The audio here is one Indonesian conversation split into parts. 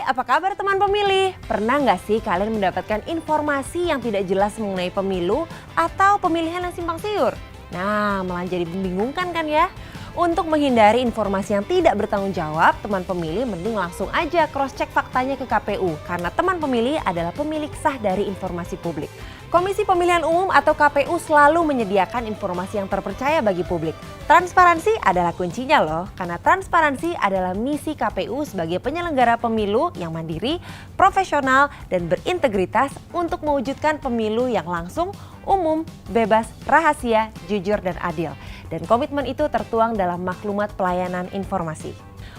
apa kabar teman pemilih? Pernah nggak sih kalian mendapatkan informasi yang tidak jelas mengenai pemilu atau pemilihan yang simpang siur? Nah, malah jadi membingungkan kan ya? Untuk menghindari informasi yang tidak bertanggung jawab, teman pemilih mending langsung aja cross-check faktanya ke KPU karena teman pemilih adalah pemilik sah dari informasi publik. Komisi Pemilihan Umum atau KPU selalu menyediakan informasi yang terpercaya bagi publik. Transparansi adalah kuncinya loh, karena transparansi adalah misi KPU sebagai penyelenggara pemilu yang mandiri, profesional, dan berintegritas untuk mewujudkan pemilu yang langsung, umum, bebas, rahasia, jujur, dan adil. Dan komitmen itu tertuang dalam maklumat pelayanan informasi.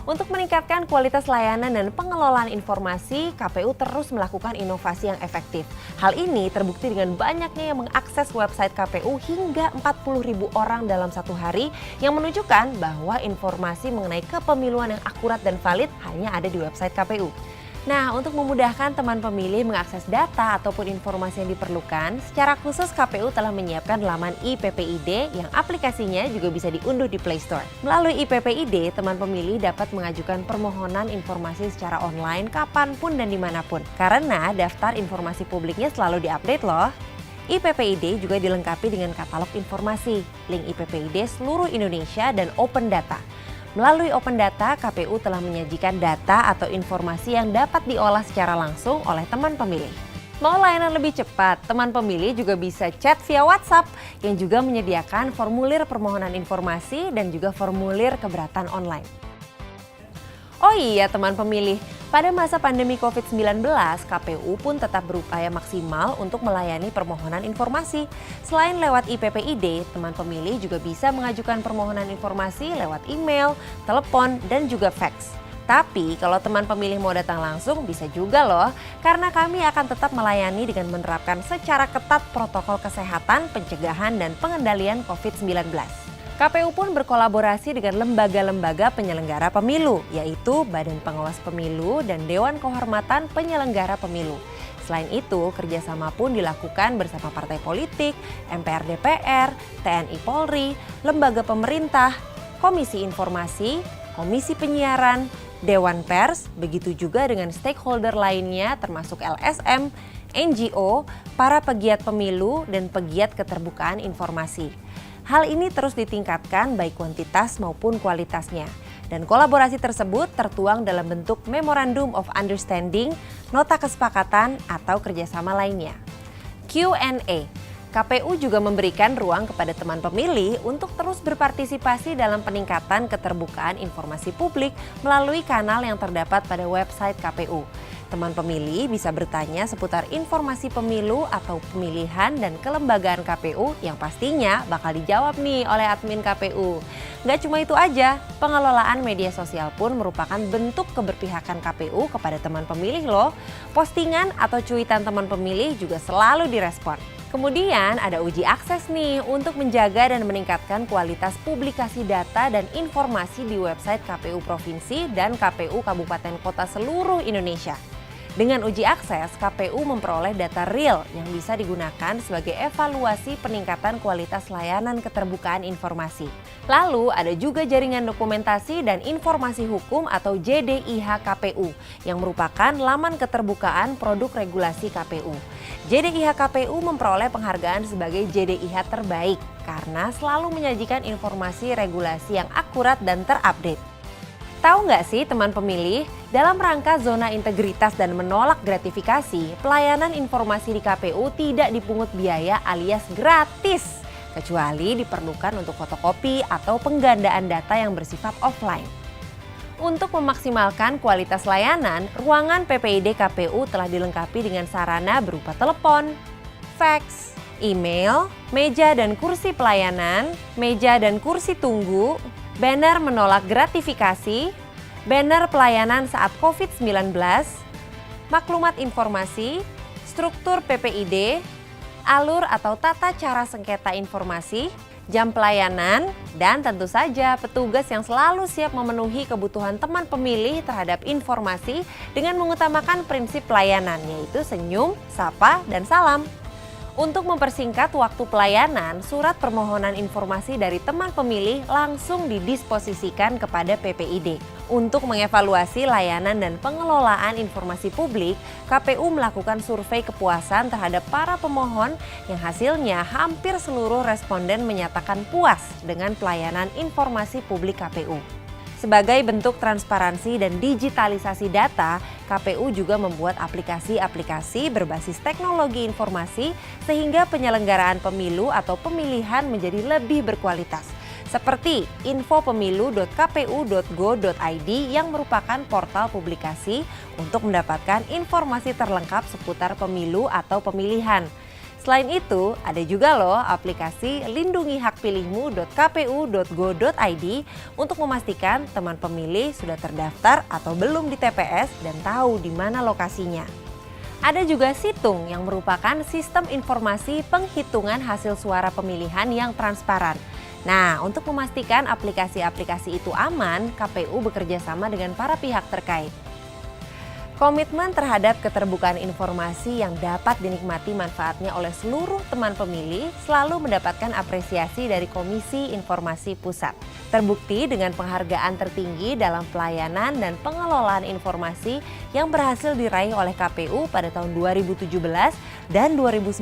Untuk meningkatkan kualitas layanan dan pengelolaan informasi, KPU terus melakukan inovasi yang efektif. Hal ini terbukti dengan banyaknya yang mengakses website KPU hingga 40.000 orang dalam satu hari, yang menunjukkan bahwa informasi mengenai kepemiluan yang akurat dan valid hanya ada di website KPU. Nah, untuk memudahkan teman pemilih mengakses data ataupun informasi yang diperlukan, secara khusus KPU telah menyiapkan laman IPPID yang aplikasinya juga bisa diunduh di Play Store. Melalui IPPID, teman pemilih dapat mengajukan permohonan informasi secara online kapanpun dan dimanapun. Karena daftar informasi publiknya selalu diupdate loh. IPPID juga dilengkapi dengan katalog informasi, link IPPID seluruh Indonesia, dan open data. Melalui Open Data, KPU telah menyajikan data atau informasi yang dapat diolah secara langsung oleh teman pemilih. Mau layanan lebih cepat, teman pemilih juga bisa chat via WhatsApp yang juga menyediakan formulir permohonan informasi dan juga formulir keberatan online. Oh iya teman pemilih, pada masa pandemi COVID-19, KPU pun tetap berupaya maksimal untuk melayani permohonan informasi. Selain lewat IPPID, teman pemilih juga bisa mengajukan permohonan informasi lewat email, telepon, dan juga fax. Tapi kalau teman pemilih mau datang langsung bisa juga loh, karena kami akan tetap melayani dengan menerapkan secara ketat protokol kesehatan, pencegahan, dan pengendalian COVID-19. KPU pun berkolaborasi dengan lembaga-lembaga penyelenggara pemilu, yaitu Badan Pengawas Pemilu dan Dewan Kehormatan Penyelenggara Pemilu. Selain itu, kerjasama pun dilakukan bersama partai politik, MPR DPR, TNI Polri, lembaga pemerintah, Komisi Informasi, Komisi Penyiaran, Dewan Pers, begitu juga dengan stakeholder lainnya termasuk LSM, NGO, para pegiat pemilu, dan pegiat keterbukaan informasi. Hal ini terus ditingkatkan baik kuantitas maupun kualitasnya. Dan kolaborasi tersebut tertuang dalam bentuk Memorandum of Understanding, nota kesepakatan, atau kerjasama lainnya. Q&A. KPU juga memberikan ruang kepada teman pemilih untuk terus berpartisipasi dalam peningkatan keterbukaan informasi publik melalui kanal yang terdapat pada website KPU. Teman pemilih bisa bertanya seputar informasi pemilu atau pemilihan dan kelembagaan KPU yang pastinya bakal dijawab nih oleh admin KPU. Nggak cuma itu aja, pengelolaan media sosial pun merupakan bentuk keberpihakan KPU kepada teman pemilih loh. Postingan atau cuitan teman pemilih juga selalu direspon. Kemudian ada uji akses nih untuk menjaga dan meningkatkan kualitas publikasi data dan informasi di website KPU Provinsi dan KPU Kabupaten Kota seluruh Indonesia. Dengan uji akses, KPU memperoleh data real yang bisa digunakan sebagai evaluasi peningkatan kualitas layanan keterbukaan informasi. Lalu ada juga jaringan dokumentasi dan informasi hukum atau JDIH KPU yang merupakan laman keterbukaan produk regulasi KPU. JDIH KPU memperoleh penghargaan sebagai JDIH terbaik karena selalu menyajikan informasi regulasi yang akurat dan terupdate. Tahu nggak sih teman pemilih, dalam rangka zona integritas dan menolak gratifikasi, pelayanan informasi di KPU tidak dipungut biaya alias gratis, kecuali diperlukan untuk fotokopi atau penggandaan data yang bersifat offline. Untuk memaksimalkan kualitas layanan, ruangan PPID KPU telah dilengkapi dengan sarana berupa telepon, fax, email, meja dan kursi pelayanan, meja dan kursi tunggu, banner menolak gratifikasi, banner pelayanan saat COVID-19, maklumat informasi, struktur PPID, alur atau tata cara sengketa informasi, jam pelayanan, dan tentu saja petugas yang selalu siap memenuhi kebutuhan teman pemilih terhadap informasi dengan mengutamakan prinsip pelayanan, yaitu senyum, sapa, dan salam. Untuk mempersingkat waktu pelayanan, surat permohonan informasi dari teman pemilih langsung didisposisikan kepada PPID. Untuk mengevaluasi layanan dan pengelolaan informasi publik, KPU melakukan survei kepuasan terhadap para pemohon yang hasilnya hampir seluruh responden menyatakan puas dengan pelayanan informasi publik KPU. Sebagai bentuk transparansi dan digitalisasi data, KPU juga membuat aplikasi-aplikasi berbasis teknologi informasi sehingga penyelenggaraan pemilu atau pemilihan menjadi lebih berkualitas. Seperti infopemilu.kpu.go.id yang merupakan portal publikasi untuk mendapatkan informasi terlengkap seputar pemilu atau pemilihan. Selain itu, ada juga loh aplikasi lindungihakpilihmu.kpu.go.id untuk memastikan teman pemilih sudah terdaftar atau belum di TPS dan tahu di mana lokasinya. Ada juga Situng yang merupakan sistem informasi penghitungan hasil suara pemilihan yang transparan. Nah, untuk memastikan aplikasi-aplikasi itu aman, KPU bekerja sama dengan para pihak terkait. Komitmen terhadap keterbukaan informasi yang dapat dinikmati manfaatnya oleh seluruh teman pemilih selalu mendapatkan apresiasi dari Komisi Informasi Pusat. Terbukti dengan penghargaan tertinggi dalam pelayanan dan pengelolaan informasi yang berhasil diraih oleh KPU pada tahun 2017 dan 2019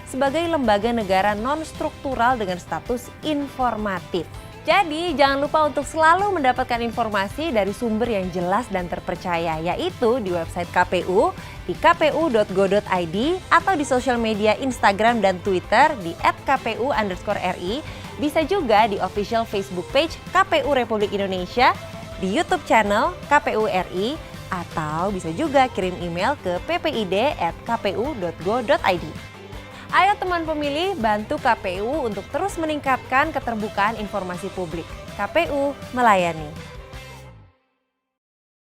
sebagai lembaga negara non-struktural dengan status informatif. Jadi jangan lupa untuk selalu mendapatkan informasi dari sumber yang jelas dan terpercaya, yaitu di website KPU, di kpu.go.id, atau di sosial media Instagram dan Twitter di @kpu_ri, bisa juga di official Facebook page KPU Republik Indonesia, di YouTube channel KPU RI, atau bisa juga kirim email ke ppid@kpu.go.id. Ayo teman pemilih, bantu KPU untuk terus meningkatkan keterbukaan informasi publik. KPU melayani.